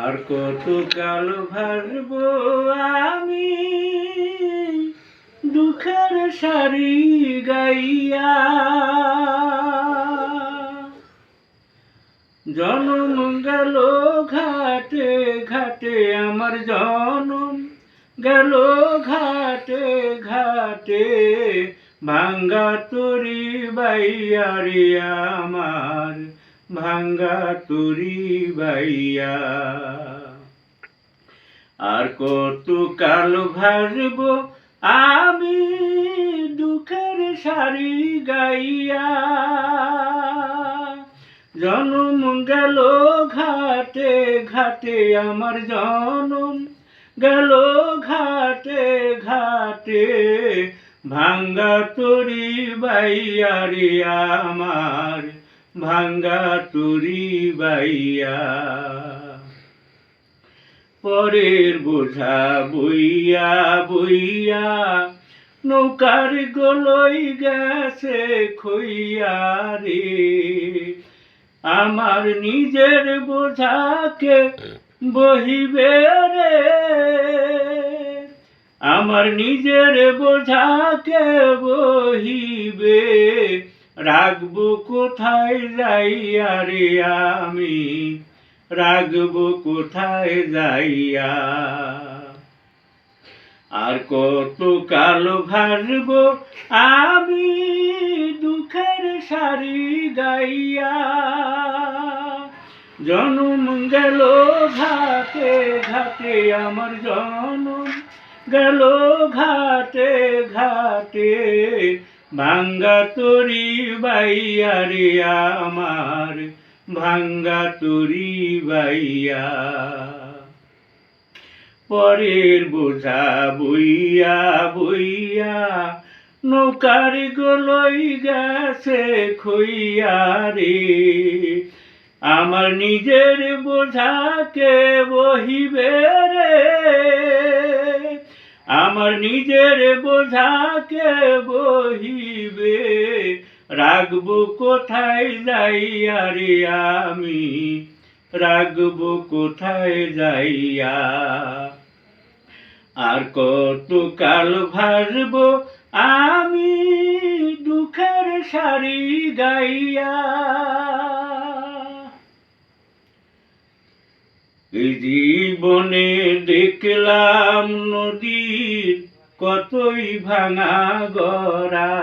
আর কত কাল ভাসব আমি দুঃখের সারি গাইয়া। জনম গেল ঘাটে ঘাটে আমার জনম গেল ঘাটে ঘাটে, ভাঙ্গা তরি বাইয়া রে আমার ভাঙ্গা তরি বাইয়া। আর কত কাল ভাসব আমি দুঃখের সারি গাইয়া। জনম গেল ঘাটে ঘাটে আমার জনম গেল ঘাটে ঘাটে, ভাঙ্গা তরি বাইয়া রে আমার ভাঙ্গা তরি বাইয়া। পরের বোঝা বইয়া বইয়া নৌকার গলই গেছে খইয়া রে, আমার নিজের বোঝাকে বহিবে রে, আমার নিজের বোঝাকে বহিবে, রাখবো কোথায় যাইয়া রে আমি রাখবো কোথায় যাইয়া। আর কত কাল ভাসব আমি দুঃখের সারি গাইয়া। জনম গেল ঘাটে ঘাটে আমার জনম গেল ঘাটে ঘাটে, ভাঙ্গা তরি বাইয়া রে আমার ভাঙ্গা তরি বাইয়া। পরের বোঝা বইয়া বইয়া নৌকার গলই গেছে খইয়া রে, আমার নিজের বোঝাকে বহিবে রে, আমার নিজের বোঝাকে বহিবে, রাখবো কোথায় যাইয়া রে আমি রাখবো কোথায় যাইয়া। আর কত কাল ভাসব আমি দুঃখের সারি গাইয়া। এই জীবনে দেখলাম নদীর কতই ভাঙা গড়া,